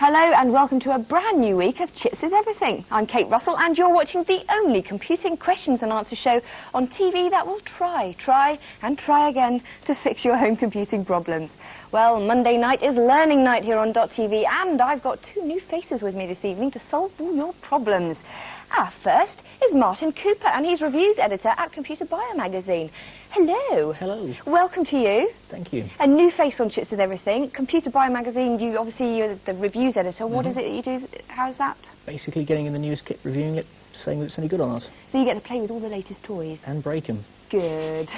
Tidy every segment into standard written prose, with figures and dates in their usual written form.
Hello and welcome to a brand new week of Chips with Everything. I'm Kate Russell and you're watching the only computing questions and answers show on TV that will try and try again to fix your home computing problems. Well, Monday night is learning night here on .tv and I've got two new faces with me this evening to solve all your problems. Our first is Martin Cooper and he's reviews editor at Computer Bio magazine. Hello. Hello. Welcome to you. Thank you. A new face on Chips with Everything. Computer Bio magazine, you're the reviews editor. What is it that you do? How's that? Basically getting in the news kit, reviewing it, saying that it's any good or not. So you get to play with all the latest toys? And break them. Good.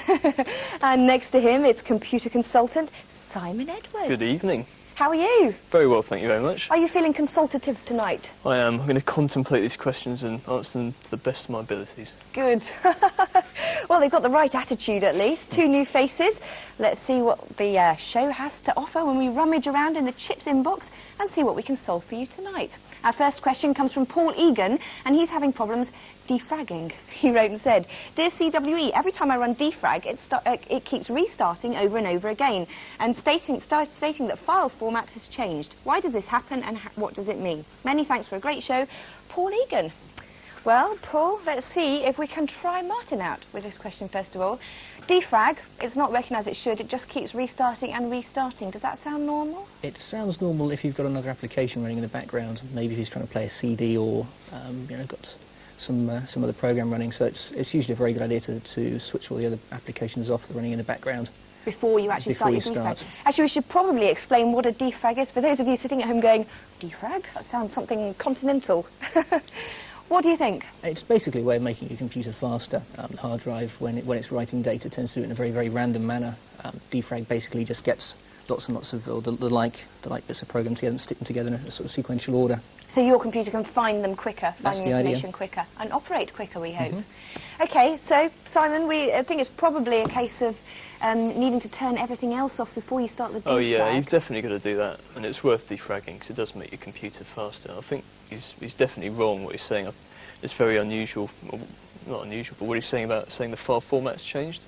And next to him, it's computer consultant Simon Edwards. Good evening. How are you? Very well, thank you very much. Are you feeling consultative tonight? I am. I'm going to contemplate these questions and answer them to the best of my abilities. Good. Well, they've got the right attitude at least. Two new faces. Let's see what the show has to offer when we rummage around in the Chips inbox and see what we can solve for you tonight. Our first question comes from Paul Egan, and he's having problems defragging. He wrote and said, "Dear CWE, every time I run defrag, it keeps restarting over and over again, and stating that file format has changed. Why does this happen, and what does it mean? Many thanks for a great show, Paul Egan." Well, Paul, let's see if we can try Martin out with this question first of all. Defrag, it's not working as it should, it just keeps restarting and restarting. Does that sound normal? It sounds normal if you've got another application running in the background. Maybe if he's trying to play a CD or, got some other program running. So it's usually a very good idea to switch all the other applications off that are running in the background. Before you actually start your defrag. Actually, we should probably explain what a defrag is for those of you sitting at home going, defrag? That sounds something continental. What do you think? It's basically a way of making your computer faster. The hard drive, when it's writing data, tends to do it in a very, very random manner. Defrag basically just gets lots and lots of the like bits of program together and stick them together in a sort of sequential order. So your computer can find them quicker, That's find the information idea. quicker, and operate quicker, we hope. OK, so, Simon, I think it's probably a case of needing to turn everything else off before you start the defrag. Oh yeah, you've definitely got to do that, and it's worth defragging because it does make your computer faster. I think he's definitely wrong what he's saying. It's very unusual, well, not unusual, but what he's saying about saying the file format's changed,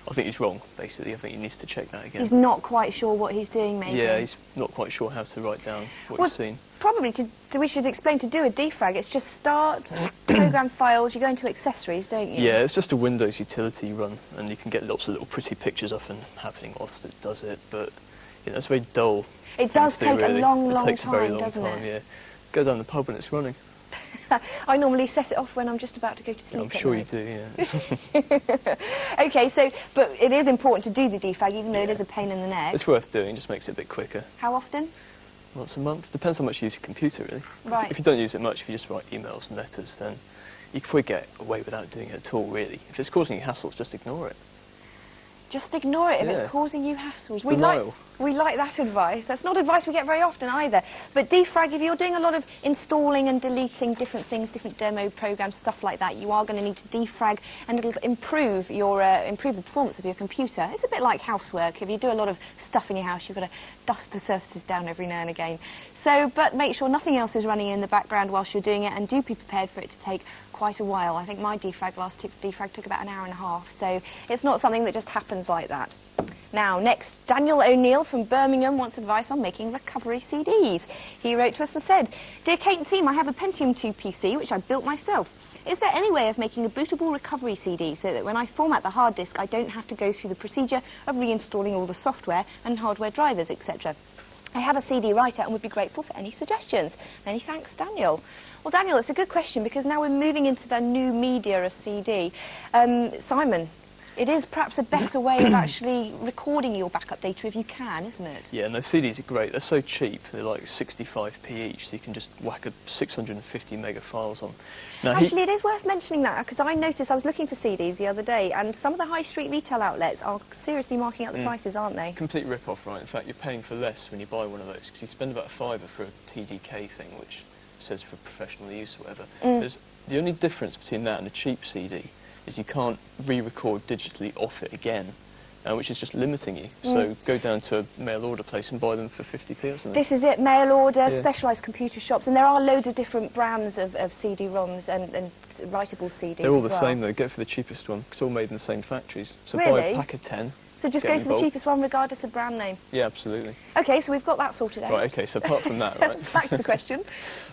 I think he's wrong, basically. I think he needs to check that again. He's not quite sure what he's doing, maybe. Yeah, he's not quite sure how to write down what he's seen. Probably, we should explain to do a defrag. It's just start, program files, you go into accessories, don't you? Yeah, it's just a Windows utility you run, and you can get lots of little pretty pictures up and happening whilst it does it, but it's very dull. It does take really. a long It takes time, a very long doesn't time, it? yeah. Go down the pub when it's running. I normally set it off when I'm just about to go to sleep. I'm sure you do, yeah. OK, so, but it is important to do the defrag, even though it is a pain in the neck. It's worth doing, just makes it a bit quicker. How often? Once a month. Depends how much you use your computer, really. Right. If you don't use it much, if you just write emails and letters, then you can probably get away without doing it at all, really. If it's causing you hassles, just ignore it. Just ignore it if it's Yeah. causing you hassles. Denial. We like that advice. That's not advice we get very often either. But defrag, if you're doing a lot of installing and deleting different things, different demo programs, stuff like that, you are going to need to defrag, and it'll improve the performance of your computer. It's a bit like housework. If you do a lot of stuff in your house, you've got to dust the surfaces down every now and again. So, but make sure nothing else is running in the background whilst you're doing it, and do be prepared for it to take quite a while. I think my last defrag took about an hour and a half, so it's not something that just happens like that. Now, next, Daniel O'Neill from Birmingham wants advice on making recovery CDs. He wrote to us and said, "Dear Kate and team, I have a Pentium 2 PC which I built myself. Is there any way of making a bootable recovery CD so that when I format the hard disk, I don't have to go through the procedure of reinstalling all the software and hardware drivers, etc.? I have a CD writer and would be grateful for any suggestions. Many thanks, Daniel." Well, Daniel, it's a good question because now we're moving into the new media of CD. Simon, it is perhaps a better way of actually recording your backup data if you can, isn't it? Yeah, no, CDs are great. They're so cheap. They're like 65p each, so you can just whack a 650 mega files on. Now, Actually, it is worth mentioning that because I noticed I was looking for CDs the other day, and some of the high street retail outlets are seriously marking up the prices, aren't they? Complete rip-off, right? In fact, you're paying for less when you buy one of those because you spend about £5 for a TDK thing, which says for professional use or whatever. The only difference between that and a cheap CD is you can't re-record digitally off it again, which is just limiting you. So go down to a mail order place and buy them for 50p or something. This is it, mail order, specialised computer shops, and there are loads of different brands of CD-ROMs and writable CDs. They're all the as well. same though. Go for the cheapest one. It's all made in the same factories. So buy Really? a pack of 10, So just get go them for the involved. cheapest one regardless of brand name. Yeah, absolutely. Okay, so we've got that sorted out. Right, okay, so apart from that, right, Back to the question.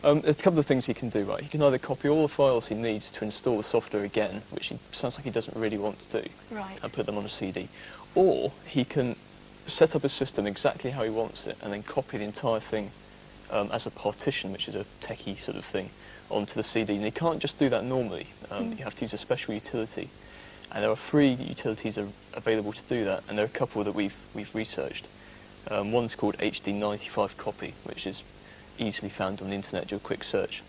there's a couple of things he can do, right? He can either copy all the files he needs to install the software again, which he sounds like he doesn't really want to do, Right. and put them on a CD, or he can set up a system exactly how he wants it and then copy the entire thing as a partition, which is a techie sort of thing, onto the CD. And he can't just do that normally. You have to use a special utility. And there are 3 utilities available to do that, and there are a couple that we've researched. One's called HD95 Copy, which is easily found on the internet, do a quick search.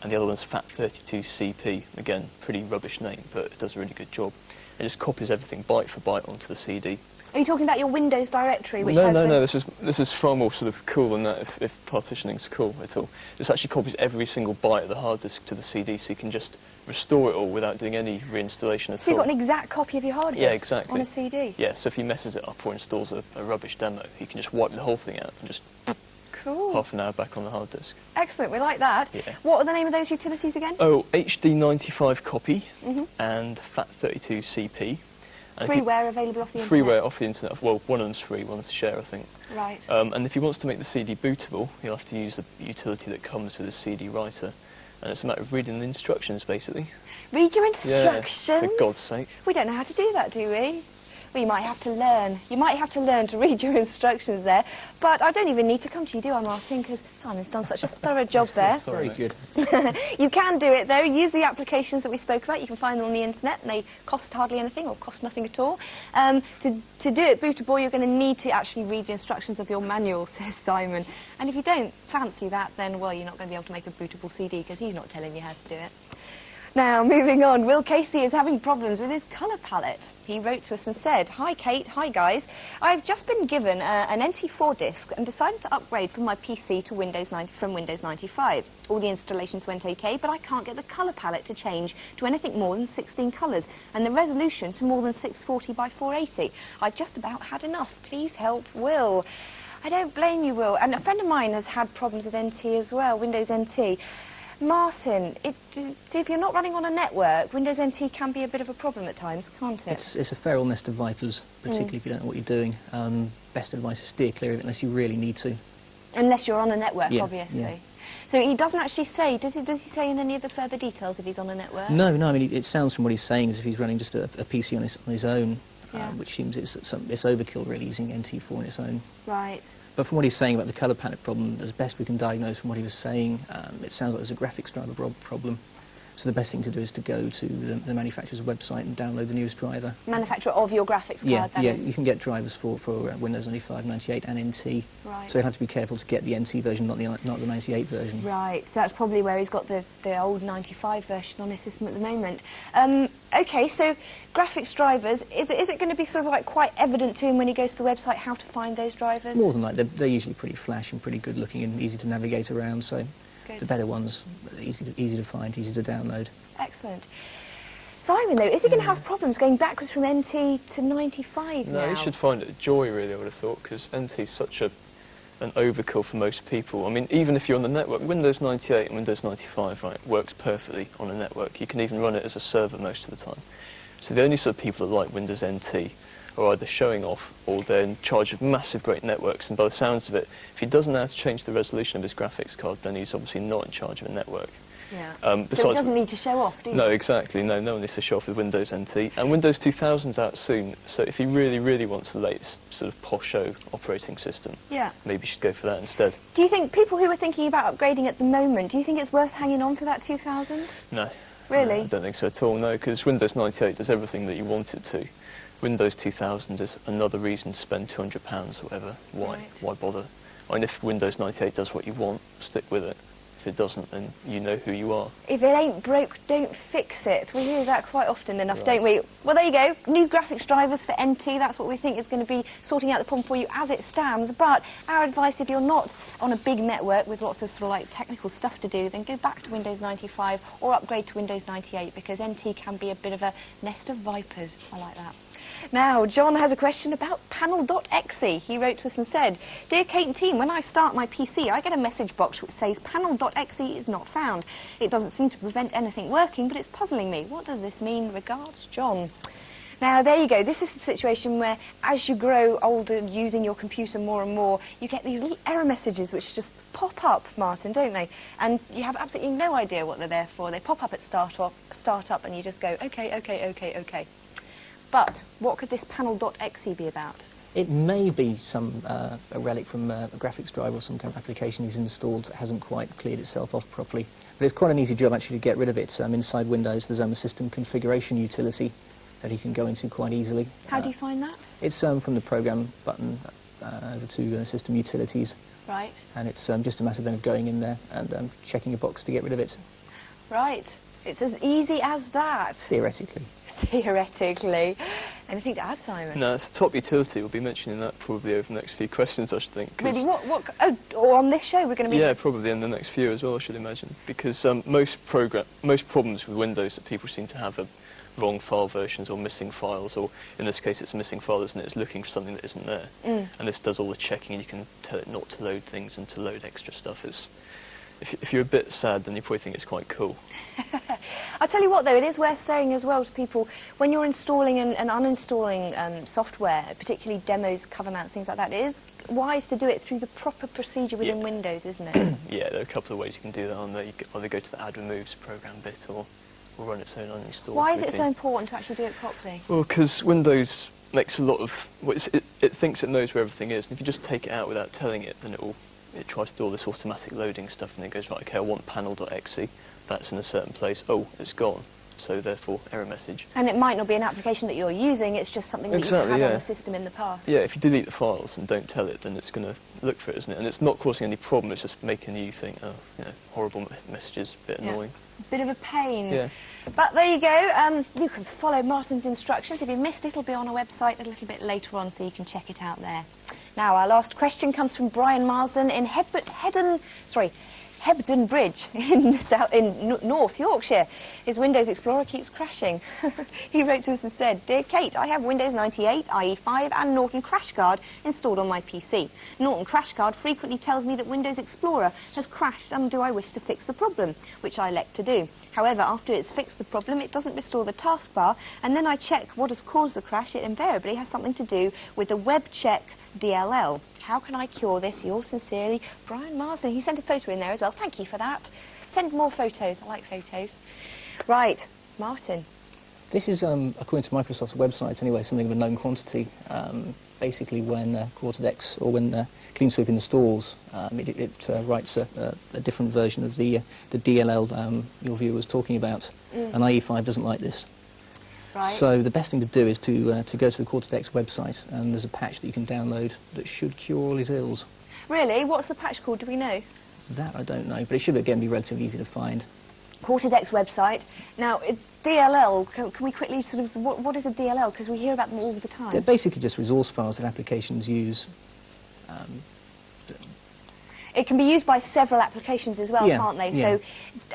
And the other one's FAT32CP, again, pretty rubbish name, but it does a really good job. It just copies everything byte for byte onto the CD. Are you talking about your Windows directory, which No, has no, the... no, this is far more sort of cool than that, if partitioning's cool at all. This actually copies every single byte of the hard disk to the CD, so you can just restore it all without doing any reinstallation at all. So you've got an exact copy of your hard disk Yeah, exactly. on a CD? Yeah, so if he messes it up or installs a rubbish demo, he can just wipe the whole thing out and just Cool. half an hour back on the hard disk. Excellent, we like that. Yeah. What are the name of those utilities again? Oh, HD95 Copy and FAT32CP. And if you- Freeware available off the internet? Freeware off the internet. Well, one of them's free, one's share, I think. Right. And if he wants to make the CD bootable, he'll have to use the utility that comes with the CD writer. And it's a matter of reading the instructions, basically. Read your Yeah, instructions? for God's sake. We don't know how to do that, do we? Well, you might have to learn. You might have to learn to read your instructions there. But I don't even need to come to you, do I, Martin? Because Simon's done such a thorough job there. Sorry, Very mate. good. You can do it, though. Use the applications that we spoke about. You can find them on the internet, and they cost hardly anything or cost nothing at all. To do it bootable, you're going to need to actually read the instructions of your manual, says Simon. And if you don't fancy that, then, well, you're not going to be able to make a bootable CD because he's not telling you how to do it. Now, moving on, Will Casey is having problems with his colour palette. He wrote to us and said, "Hi Kate, hi guys. I've just been given an NT4 disc and decided to upgrade from my PC to Windows 95. All the installations went okay, but I can't get the colour palette to change to anything more than 16 colours and the resolution to more than 640 by 480. I've just about had enough. Please help, Will." I don't blame you, Will. And a friend of mine has had problems with NT as well, Windows NT. Martin, see, if you're not running on a network, Windows NT can be a bit of a problem at times, can't it? It's a feral nest of vipers, particularly if you don't know what you're doing. Best advice is steer clear of it unless you really need to. Unless you're on a network, Yeah, obviously. yeah. So he doesn't actually say, does he say in any of the further details if he's on a network? No, I mean, it sounds from what he's saying as if he's running just a PC on his own, Yeah. which seems it's overkill, really, using NT4 on its own. Right. But from what he's saying about the colour palette problem, as best we can diagnose from what he was saying, it sounds like there's a graphics driver problem. So the best thing to do is to go to the manufacturer's website and download the newest driver. Manufacturer of your graphics card, Yeah, that yeah, is. you can get drivers for Windows 95, 98 and NT. Right. So you'll have to be careful to get the NT version, not the 98 version. Right, so that's probably where he's got the old 95 version on his system at the moment. OK, so graphics drivers, is it going to be sort of like quite evident to him when he goes to the website how to find those drivers? More than that, they're usually pretty flash and pretty good looking and easy to navigate around, so Good. the better ones, easy to find, easy to download. Excellent. Simon, though, is he going to have problems going backwards from NT to 95 now? No, he should find it a joy, really, I would have thought, because NT is such an overkill for most people. I mean, even if you're on the network, Windows 98 and Windows 95, right, works perfectly on a network. You can even run it as a server most of the time. So the only sort of people that like Windows NT are either showing off or they're in charge of massive great networks. And by the sounds of it, if he doesn't know how to change the resolution of his graphics card, then he's obviously not in charge of a network. Yeah. So Besides, he doesn't need to show off, do you? no, exactly. No one needs to show off with Windows NT. And Windows 2000's out soon, so if he really, really wants the latest sort of posho operating system, Yeah. maybe you should go for that instead. Do you think people who are thinking about upgrading at the moment, do you think it's worth hanging on for that 2000? No. Really? No, I don't think so at all, no, because Windows 98 does everything that you want it to. Windows 2000 is another reason to spend £200 or whatever. Why? Right. Why bother? I mean, if Windows 98 does what you want, stick with it. If it doesn't, then you know who you are. If it ain't broke, don't fix it. We hear that quite often enough, Right. don't we? Well, there you go. New graphics drivers for NT. That's what we think is going to be sorting out the problem for you as it stands. But our advice, if you're not on a big network with lots of sort of like technical stuff to do, then go back to Windows 95 or upgrade to Windows 98 because NT can be a bit of a nest of vipers. I like that. Now, John has a question about panel.exe. He wrote to us and said, "Dear Kate and team, when I start my PC, I get a message box which says panel.exe is not found. It doesn't seem to prevent anything working, but it's puzzling me. What does this mean? Regards, John." Now, there you go. This is the situation where, as you grow older using your computer more and more, you get these little error messages which just pop up, Martin, don't they? And you have absolutely no idea what they're there for. They pop up at start up, and you just go, OK. But what could this panel.exe be about? It may be a relic from a graphics driver or some kind of application he's installed that hasn't quite cleared itself off properly. But it's quite an easy job actually to get rid of it. Inside Windows there's a system configuration utility that he can go into quite easily. How do you find that? It's from the program button over to system utilities. Right. And it's just a matter then of going in there and checking a box to get rid of it. Right. It's as easy as that. Theoretically. Theoretically. Anything to add, Simon? No, it's top utility. We'll be mentioning that probably over the next few questions, I should think. Really? Or on this show we're going to be... Yeah, probably in the next few as well, I should imagine. Because most problems with Windows that people seem to have are wrong file versions or missing files, or in this case it's a missing file, isn't it? It's looking for something that isn't there. And this does all the checking, and you can tell it not to load things and to load extra stuff. If you're a bit sad, then you probably think it's quite cool. I'll tell you what, though, it is worth saying as well to people, when you're installing and uninstalling software, particularly demos, cover mounts, things like that, it is wise to do it through the proper procedure within Windows, isn't it? Yeah, there are a couple of ways you can do that on there. You can either go to the add removes program bit or run its own uninstall. Why is routine. it so important to actually do it properly? Well, because Windows makes a lot of... Well, it thinks it knows where everything is, and if you just take it out without telling it, then it tries to do all this automatic loading stuff, and it goes, right, OK, I want panel.exe, that's in a certain place, oh, it's gone, so therefore error message. And it might not be an application that you're using, it's just something that you've had on the system in the past. Yeah, if you delete the files and don't tell it, then it's going to look for it, isn't it? And it's not causing any problem, it's just making you think, oh, horrible messages, a bit annoying. Bit of a pain. Yeah. But there you go, you can follow Martin's instructions. If you missed it, it'll be on our website a little bit later on, so you can check it out there. Now, our last question comes from Brian Marsden in Hebden Bridge in North Yorkshire. His Windows Explorer keeps crashing. He wrote to us and said, "Dear Kate, I have Windows 98, IE5 and Norton Crash Guard installed on my PC. Norton Crash Guard frequently tells me that Windows Explorer has crashed and do I wish to fix the problem, which I elect to do. However, after it's fixed the problem, it doesn't restore the taskbar, and then I check what has caused the crash. It invariably has something to do with the web check DLL. How can I cure this? Yours sincerely, Brian Marsden." He sent a photo in there as well. Thank you for that. Send more photos. I like photos. Right, Martin. This is, according to Microsoft's website anyway, something of a known quantity. Basically, when Cortex or when Clean Sweep installs, it writes a different version of the DLL your viewer was talking about. And IE5 doesn't like this. Right. So the best thing to do is to go to the Cortex website, and there's a patch that you can download that should cure all his ills. Really? What's the patch called? Do we know? That I don't know, but it should again be relatively easy to find. Cortex website. Now, DLL, can we quickly sort of, what is a DLL? Because we hear about them all the time. They're basically just resource files that applications use. It can be used by several applications as well, can't they? Yeah. So,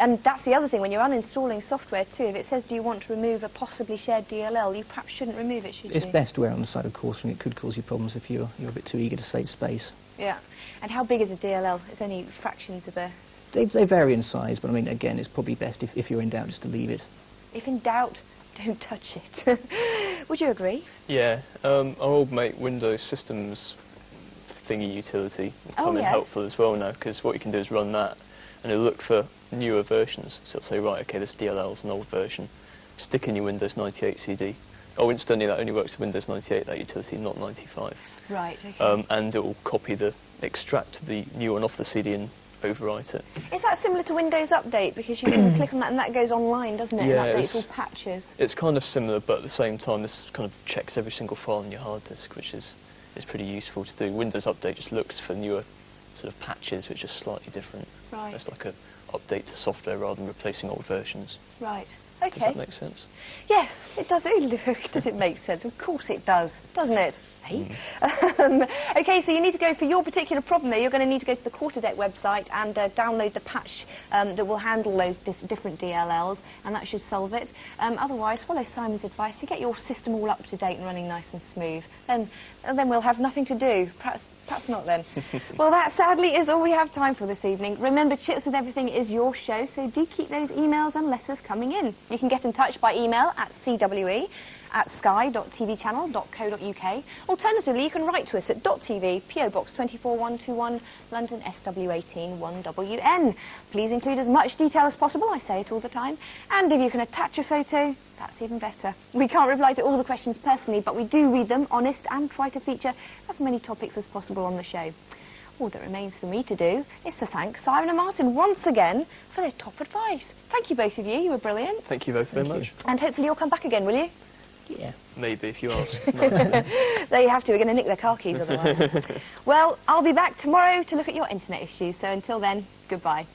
and that's the other thing, when you're uninstalling software too, if it says, do you want to remove a possibly shared DLL, you perhaps shouldn't remove it, should you? It's best to err on the side of caution. It could cause you problems if you're a bit too eager to save space. Yeah. And how big is a DLL? It's only fractions of a... They vary in size, but I mean, again, it's probably best if you're in doubt just to leave it. If in doubt, don't touch it. Would you agree? Yeah. Our old mate Windows Systems thingy utility will come in helpful as well now, because what you can do is run that and it'll look for newer versions. So it'll say, right, OK, this DLL is an old version. Stick in your Windows 98 CD. Oh, incidentally, that only works with Windows 98, that utility, not 95. Right, OK. And it will extract the new one off the CD and overwrite it. Is that similar to Windows Update? Because you can click on that and that goes online, doesn't it? Yeah, and updates all patches. It's kind of similar, but at the same time, this kind of checks every single file on your hard disk, which is pretty useful to do. Windows Update just looks for newer sort of patches, which are slightly different. Right. It's like an update to software rather than replacing old versions. Right. Okay. Does that make sense? Yes, it does. Does it make sense? Of course it does, doesn't it? Hey? OK, so you need to go, for your particular problem there, you're going to need to go to the Cortex website and download the patch that will handle those different DLLs, and that should solve it. Otherwise, follow Simon's advice. You get your system all up to date and running nice and smooth. Then we'll have nothing to do. Perhaps not then. Well, that sadly is all we have time for this evening. Remember, Chips with Everything is your show, so do keep those emails and letters coming in. You can get in touch by email at cwe@sky.tvchannel.co.uk. Alternatively, you can write to us at .tv, PO Box 24121, London SW18 1WN. Please include as much detail as possible, I say it all the time, and if you can attach a photo, that's even better. We can't reply to all the questions personally, but we do read them, honest, and try to feature as many topics as possible on the show. All that remains for me to do is to thank Simon and Martin once again for their top advice. Thank you, both of you. You were brilliant. Thank you both very much. And hopefully you'll come back again, will you? Yeah. Maybe, if you ask. There you have to. We're going to nick their car keys otherwise. Well, I'll be back tomorrow to look at your internet issues. So until then, goodbye.